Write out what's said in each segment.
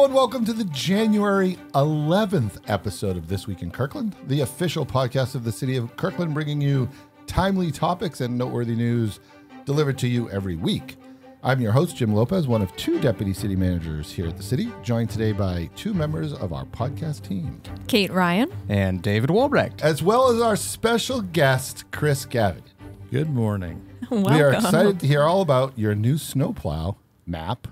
and welcome to the January 11th episode of This Week in Kirkland, the official podcast of the city of Kirkland, bringing you timely topics and noteworthy news delivered to you every week. I'm your host, Jim Lopez, one of two deputy city managers here at the city, joined today by two members of our podcast team. Kate Ryan. And David Walbrecht. As well as our special guest, Chris Gavigan. Good morning. Welcome. We are excited to hear all about your new snowplow map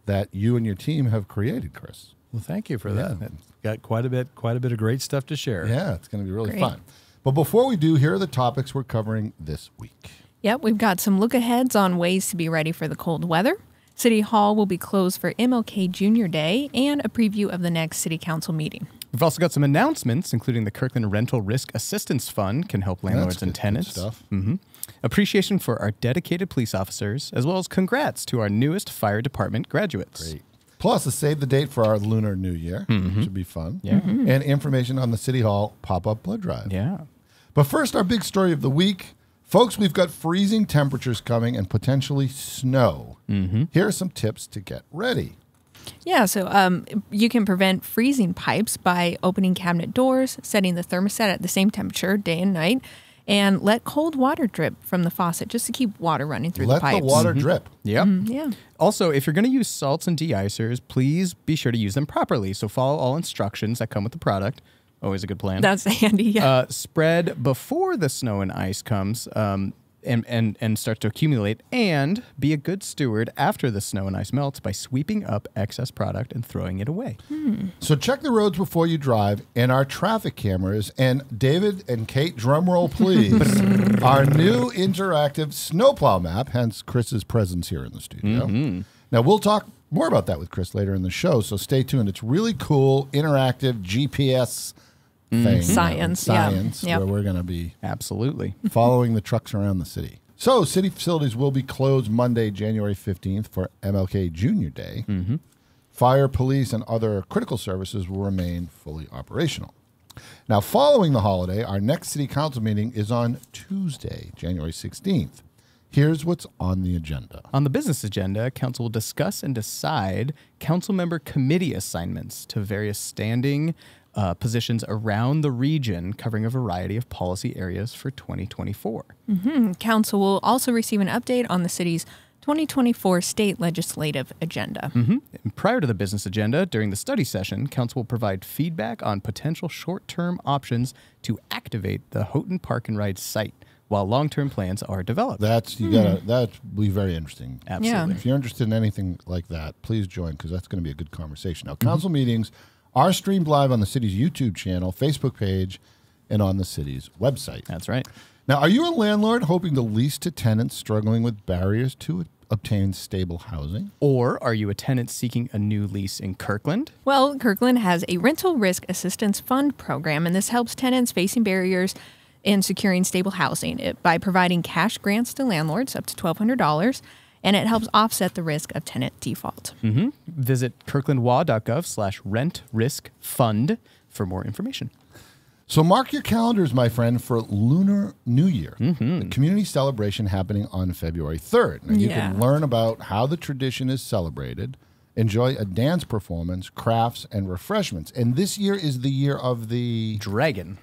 that you and your team have created, Chris. Well, thank you for that. It's got quite a bit of great stuff to share. Yeah, it's going to be really Great. fun. But before we do, here are the topics we're covering this week. Yep, we've got some look-aheads on ways to be ready for the cold weather. City Hall will be closed for MLK Junior Day and a preview of the next City Council meeting. We've also got some announcements, including the Kirkland Rental Risk Assistance Fund can help landlords That's and good tenants. stuff. Appreciation for our dedicated police officers, as well as congrats to our newest fire department graduates. Great. Plus, a save the date for our Lunar New Year, which should be fun. Yeah. And information on the City Hall pop-up blood drive. Yeah. But first, our big story of the week. Folks, we've got freezing temperatures coming and potentially snow. Here are some tips to get ready. Yeah, so you can prevent freezing pipes by opening cabinet doors, setting the thermostat at the same temperature day and night, and let cold water drip from the faucet just to keep water running through Let the pipes. the water drip. Yep. Yeah. Also, if you're going to use salts and de-icers, please be sure to use them properly. So follow all instructions that come with the product. Always a good plan. That's handy, yeah. Spread before the snow and ice comes and starts to accumulate, and be a good steward after the snow and ice melts by sweeping up excess product and throwing it away. So check the roads before you drive and our traffic cameras. And David and Kate, drum roll please, our new interactive snowplow map, hence Chris's presence here in the studio. Now, we'll talk more about that with Chris later in the show, so stay tuned. It's really cool, interactive GPS thing. Science, yeah. Science, Yep. where we're going to be Absolutely. following the trucks around the city. So, city facilities will be closed Monday, January 15th for MLK Junior Day. Fire, police, and other critical services will remain fully operational. Now, following the holiday, our next city council meeting is on Tuesday, January 16th. Here's what's on the agenda. On the business agenda, council will discuss and decide council member committee assignments to various standing positions around the region, covering a variety of policy areas for 2024. Council will also receive an update on the city's 2024 state legislative agenda. And prior to the business agenda, during the study session, council will provide feedback on potential short-term options to activate the Houghton Park and Ride site while long-term plans are developed. That'll be very interesting. Absolutely. If you're interested in anything like that, please join, because that's going to be a good conversation. Now, council meetings are streamed live on the city's YouTube channel, Facebook page, and on the city's website. That's right. Now, are you a landlord hoping to lease to tenants struggling with barriers to obtain stable housing? Or are you a tenant seeking a new lease in Kirkland? Well, Kirkland has a rental risk assistance fund program, and this helps tenants facing barriers in securing stable housing by providing cash grants to landlords up to $1,200, and it helps offset the risk of tenant default. Visit kirklandwa.gov/rent-risk-fund for more information. So mark your calendars, my friend, for Lunar New Year, the community celebration happening on February 3rd. Now, you can learn about how the tradition is celebrated, enjoy a dance performance, crafts, and refreshments. And this year is the year of the Dragon.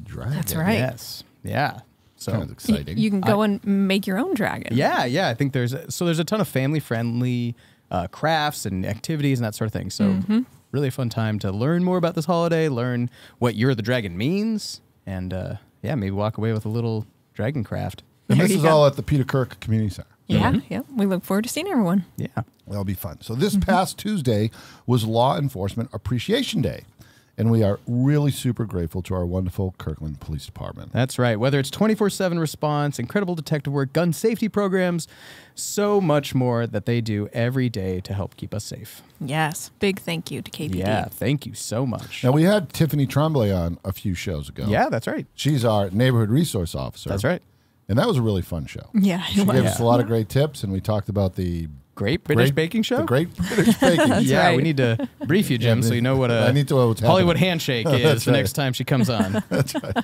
dragon. That's right. Yes. Yeah. So Kind of exciting. You can go and make your own dragon. Yeah. I think there's a ton of family-friendly crafts and activities and that sort of thing. So really a fun time to learn more about this holiday, learn what Year of the Dragon means, and maybe walk away with a little dragon craft. And There this you is go. all at the Peter Kirk Community Center. Yeah. We look forward to seeing everyone. Yeah. That'll be fun. So this past Tuesday was Law Enforcement Appreciation Day. And we are really super grateful to our wonderful Kirkland Police Department. That's right. Whether it's 24/7 response, incredible detective work, gun safety programs, so much more that they do every day to help keep us safe. Yes. Big thank you to KPD. Yeah, thank you so much. Now, we had Tiffany Tremblay on a few shows ago. Yeah, that's right. She's our neighborhood resource officer. That's right. And that was a really fun show. Yeah. She gave us a lot of great tips, and we talked about the Great British Baking Show? The Great British Baking Show. Yeah, right. we need to brief you, Jim, so you know what I need to know what's Hollywood happening. handshake is the next time she comes on. That's right.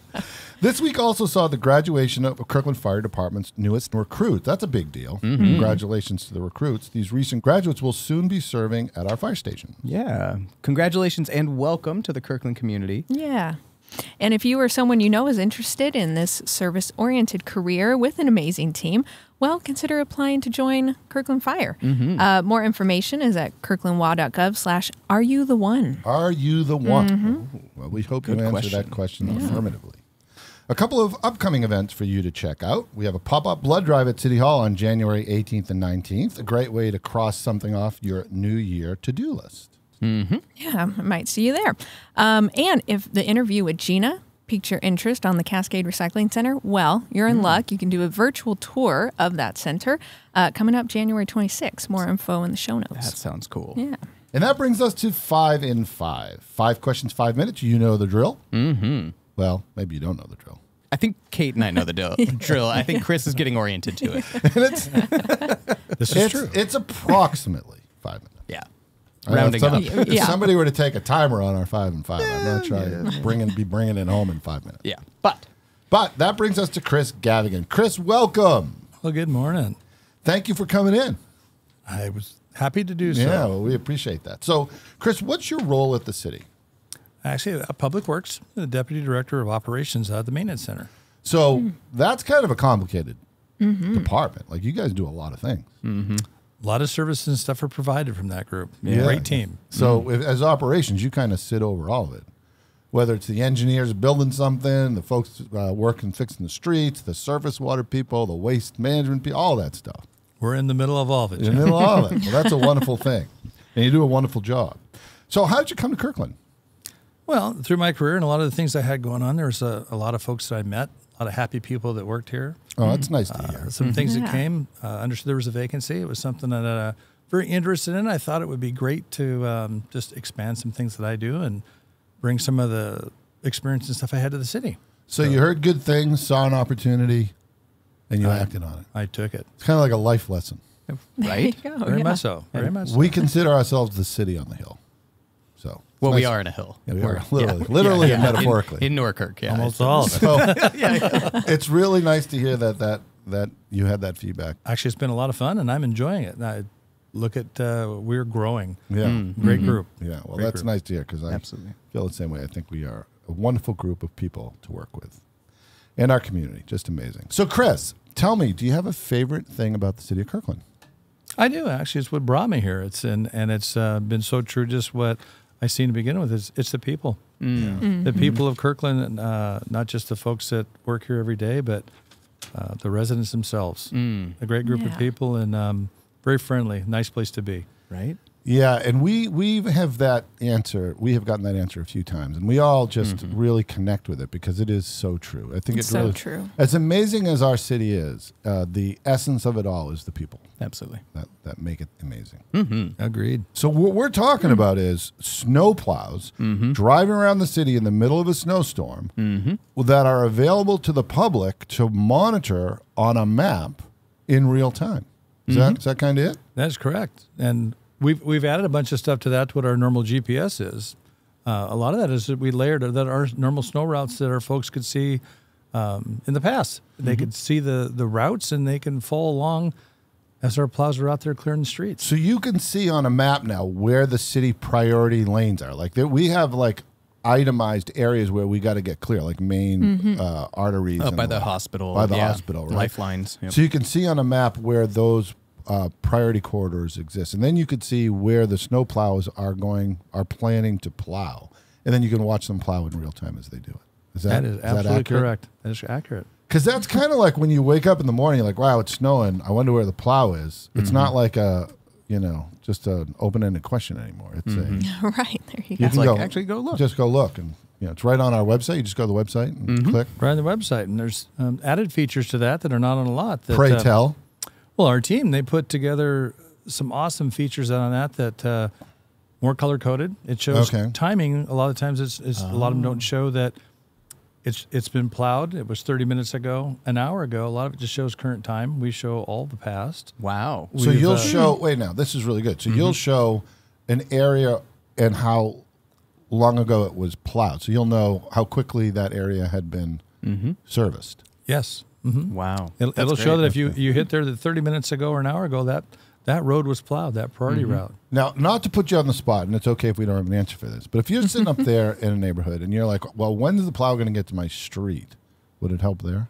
This week also saw the graduation of Kirkland Fire Department's newest recruit. That's a big deal. Congratulations to the recruits. These recent graduates will soon be serving at our fire station. Yeah. Congratulations and welcome to the Kirkland community. Yeah. And if you or someone you know is interested in this service-oriented career with an amazing team, well, consider applying to join Kirkland Fire. More information is at kirklandwa.gov/Are You the One? Are you the one? Well, we hope you answer question. that question affirmatively. A couple of upcoming events for you to check out. We have a pop-up blood drive at City Hall on January 18th and 19th. A great way to cross something off your New Year to-do list. Yeah, I might see you there. And if the interview with Gina piqued your interest on the Cascade Recycling Center, well, you're in luck. You can do a virtual tour of that center coming up January 26th. More info in the show notes. That sounds cool. Yeah. And that brings us to 5 in 5. 5 questions, 5 minutes. You know the drill. Well, maybe you don't know the drill. I think Kate and I know the drill. I think Chris is getting oriented to it. This is true. It's approximately 5 minutes. Yeah. I know Rounding up. if somebody were to take a timer on our 5 in 5, I'm not trying to be bringing it home in 5 minutes. Yeah. But But that brings us to Chris Gavigan. Chris, welcome. Well, good morning. Thank you for coming in. I was happy to do so. Yeah, well, we appreciate that. So, Chris, what's your role at the city? Actually, Public Works, the Deputy Director of Operations at the Maintenance Center. So that's kind of a complicated department. Like, you guys do a lot of things. A lot of services and stuff are provided from that group. Yeah. Great team. So as operations, you kind of sit over all of it. Whether it's the engineers building something, the folks working, fixing the streets, the surface water people, the waste management people, all that stuff. We're in the middle of all of it. In the middle of all of it. Well, that's a wonderful thing. And you do a wonderful job. So how did you come to Kirkland? Well, through my career and a lot of the things I had going on, there was a lot of folks that I met, a lot of happy people that worked here. Oh, that's nice to hear. Some things that Yeah. came, understood there was a vacancy. It was something that I'm very interested in. I thought it would be great to just expand some things that I do and bring some of the experience and stuff I had to the city. So you heard good things, saw an opportunity, and you acted on it. I took it. It's kind of like a life lesson. right? There you go. Very Yeah. much so. Very much so. We consider ourselves the city on the hill. So it's Well, we nice- are in a hill. Yeah, we We're- are. Literally and metaphorically. In Norkirk, yeah. Almost all of it. So it's really nice to hear that you had that feedback. Actually, it's been a lot of fun, and I'm enjoying it. And I look at we're growing. Yeah. Great group. Yeah. Well, Great that's group. nice to hear because I Absolutely. feel the same way. I think we are a wonderful group of people to work with. And our community, just amazing. So, Chris, tell me, do you have a favorite thing about the city of Kirkland? I do actually. It's what brought me here. It's it's been so true. Just what I seen to begin with is it's the people, the people of Kirkland, not just the folks that work here every day, but the residents themselves. A great group Yeah. of people and very friendly. Nice place to be. Right? Yeah, and we have that answer. We have gotten that answer a few times, and we all just really connect with it because it is so true. I think It's it so really true. As amazing as our city is, the essence of it all is the people Absolutely. that make it amazing. Agreed. So what we're talking about is snow plows driving around the city in the middle of a snowstorm that are available to the public to monitor on a map in real time. Is that kind of it? That's correct. And we've added a bunch of stuff to that. To what our normal GPS is. A lot of that is that we layered that our normal snow routes that our folks could see in the past. They could see the routes and they can follow along as our plows are out there clearing the streets. So you can see on a map now where the city priority lanes are. Like we have like itemized areas where we got to get clear, like main arteries. Oh, and by the like- hospital. By the yeah. hospital, right? Lifelines. Yep. So you can see on a map where those priority corridors exist, and then you could see where the snow plows are planning to plow, and then you can watch them plow in real time as they do it. That is absolutely correct. That is accurate. Because that's kind of like when you wake up in the morning, you're like, wow, it's snowing. I wonder where the plow is. It's not like just an open-ended question anymore. It's Right. There you you go. can like, go, actually go look. Just go look, and it's right on our website. You just go to the website and click. Right on the website, and there's added features to that are not on a lot. That, Pray tell. Well, our team, they put together some awesome features on that more color coded. It shows Okay. timing. A lot of times, it's a lot of them don't show that It's been plowed. It was 30 minutes ago, an hour ago. A lot of it just shows current time. We show all the past. Wow. So you'll show. Wait, now this is really good. So you'll show an area and how long ago it was plowed. So you'll know how quickly that area had been serviced. Yes. Wow. It'll show that if you hit there 30 minutes ago or an hour ago, that road was plowed, that priority route. Now, not to put you on the spot, and it's okay if we don't have an answer for this, but if you're sitting up there in a neighborhood and you're like, well, when is the plow going to get to my street? Would it help there?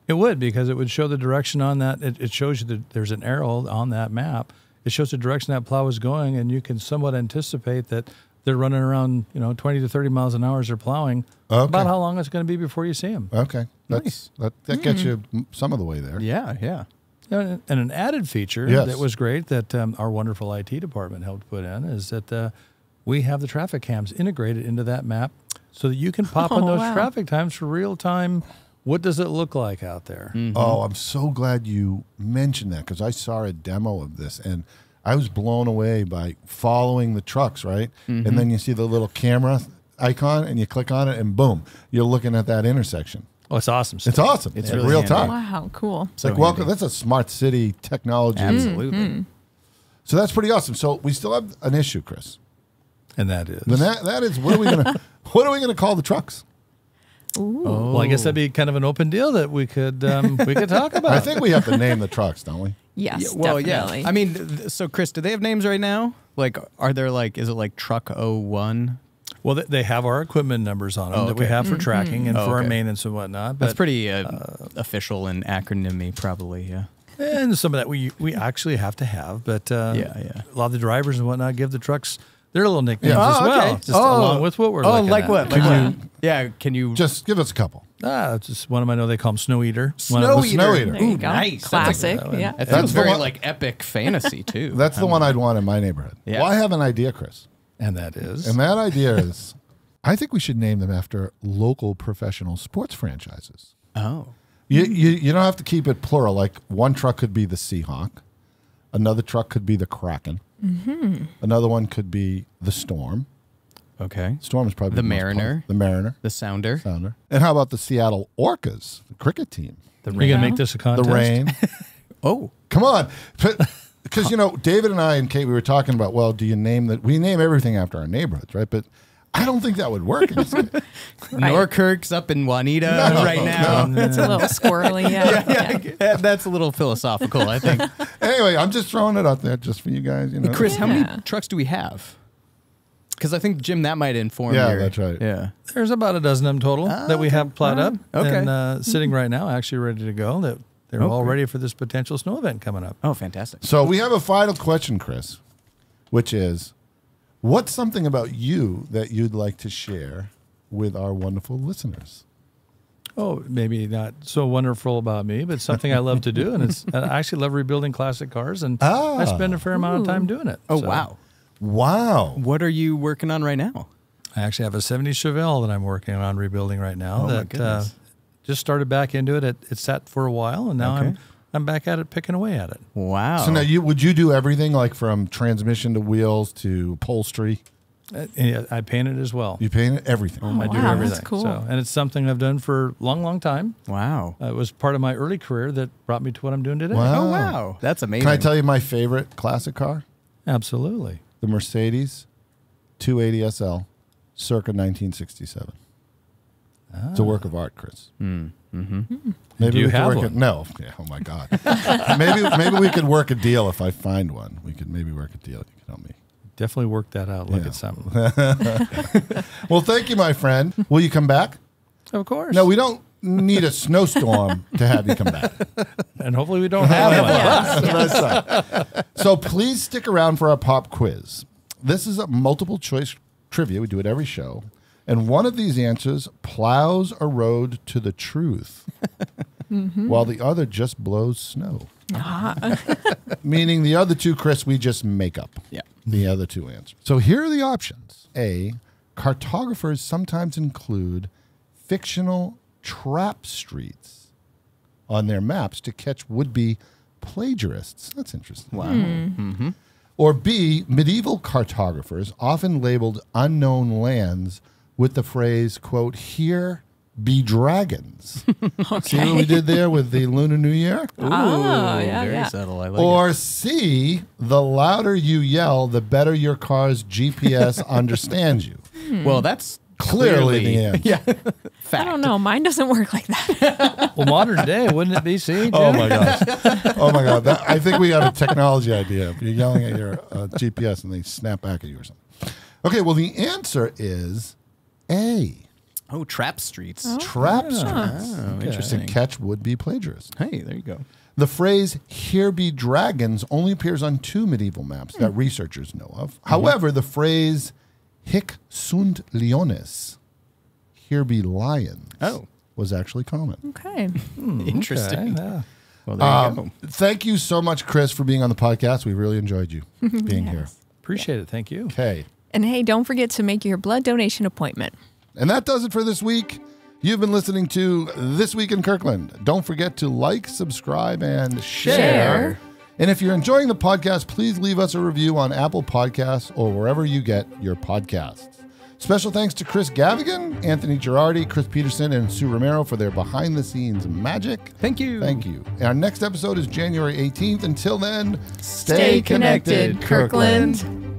It would, because it would show the direction on that. It shows you that there's an arrow on that map. It shows the direction that plow is going, and you can somewhat anticipate that they're running around, 20 to 30 miles an hour as they're plowing. Okay. About how long it's going to be before you see them. Okay. That gets you some of the way there. Yeah, yeah. And an added feature that was great that our wonderful IT department helped put in is that we have the traffic cams integrated into that map so that you can pop in those traffic times for real time. What does it look like out there? Oh, I'm so glad you mentioned that, because I saw a demo of this and I was blown away by following the trucks, right? And then you see the little camera icon and you click on it and boom, you're looking at that intersection. Oh, it's awesome. It's awesome. It's really real handy. time. Wow, cool. It's like, welcome. That's a smart city technology. Absolutely. So that's pretty awesome. So we still have an issue, Chris. And that is. Then that is what are we gonna call the trucks? Ooh. Well, I guess that'd be kind of an open deal that we could talk about. I think we have to name the trucks, don't we? Yes, Well, definitely. yeah. I mean, so Chris, do they have names right now? Like, are there is it like Truck 01? Well, they have our equipment numbers on them that we have for tracking and for our maintenance and whatnot. But That's pretty official and acronymy, probably, yeah. And some of that we actually have to have. But Yeah. a lot of the drivers and whatnot give the trucks their little nicknames Yeah. as Oh, well, okay. just along with what we're looking like at. what? Like what? Yeah, can you... Just give us a couple. It's just one of them I know they call them Snow Eater. Snow Eater. there you Ooh, go. nice. Classic. Yeah. That That's sounds the very one- epic fantasy, too. That's the one I'd want in my neighborhood. Yeah. Well, I have an idea, Chris. And that is. And that idea is, I think we should name them after local professional sports franchises. Oh. You don't have to keep it plural. Like one truck could be the Seahawk, another truck could be the Kraken, another one could be the Storm. Okay. Storm is probably The most Mariner. popular. The Mariner. The Sounder. And how about the Seattle Orcas, the cricket team? The Are you going to Rain. make this a contest? The Rain. Oh. Come on. Because, David and I and Kate, we were talking about, well, do you name that? We name everything after our neighborhoods, right? But I don't think that would work. Norkirk's up in Juanita right now. It's a little squirrely. Yeah. That's a little philosophical, I think. Anyway, I'm just throwing it out there just for you guys. Chris, how many Yeah. trucks do we have? Because I think, Jim, that might inform Yeah, your... that's right. Yeah. There's about a dozen of them total that we have plowed up Okay. and sitting right now, actually ready to go. That they're all ready for this potential snow event coming up. Oh, fantastic. So we have a final question, Chris, which is, what's something about you that you'd like to share with our wonderful listeners? Oh, maybe not so wonderful about me, but something I love to do. And I actually love rebuilding classic cars, and I spend a fair amount of time doing it. Oh, So wow. Wow. What are you working on right now? I actually have a 70 Chevelle that I'm working on rebuilding right now. Oh, my that goodness. just started back into it. It sat for a while, and now Okay. I'm back at it, picking away at it. Wow. So now would you do everything, like from transmission to wheels to upholstery? And I paint it as well. You paint everything. I do wow, everything. that's cool. So, and it's something I've done for a long, long time. Wow. It was part of my early career that brought me to what I'm doing today. Wow. Oh, wow. That's amazing. Can I tell you my favorite classic car? Absolutely. The Mercedes 280 SL, circa 1967. It's a work of art, Chris. Maybe Do we you could have work one? it. No. Yeah, oh my God. maybe we could work a deal if I find one. We could maybe work a deal. You can help me. Definitely work that out. Look Yeah. at something. Well, thank you, my friend. Will you come back? Of course. No, we don't need a snowstorm to have you come back. And hopefully we don't have one. That's right. So please stick around for our pop quiz. This is a multiple choice trivia. We do it every show. And one of these answers plows a road to the truth, while the other just blows snow. Meaning the other two, Chris, we just make up. Yeah. The other two answers. So here are the options. A, cartographers sometimes include fictional trap streets on their maps to catch would-be plagiarists. That's interesting. Wow. Or B, medieval cartographers often labeled unknown lands with the phrase, quote, here be dragons. See what we did there with the Lunar New Year? Ooh, yeah, very yeah. subtle. I like it. Or C, the louder you yell, the better your car's GPS understands you. Well, that's Clearly the answer. Yeah. I don't know. Mine doesn't work like that. Well, modern day, wouldn't it be? See, Jim? Oh my gosh. Oh my God. I think we have a technology idea. You're yelling at your GPS and they snap back at you or something. Okay, well, the answer is A. Oh, trap streets. Trap streets. Oh, interesting. Catch would-be plagiarists. Hey, there you go. The phrase "here be dragons" only appears on 2 medieval maps that researchers know of. However, the phrase "hic sunt leones," "here be lions," was actually common. Okay. Interesting. Okay, yeah. Well, there you go. Thank you so much, Chris, for being on the podcast. We really enjoyed you being here. Appreciate it. Thank you. Okay. And hey, don't forget to make your blood donation appointment. And that does it for this week. You've been listening to This Week in Kirkland. Don't forget to like, subscribe, and share. And if you're enjoying the podcast, please leave us a review on Apple Podcasts or wherever you get your podcasts. Special thanks to Chris Gavigan, Anthony Girardi, Chris Peterson, and Sue Romero for their behind-the-scenes magic. Thank you. Thank you. And our next episode is January 18th. Until then, Stay connected, Kirkland.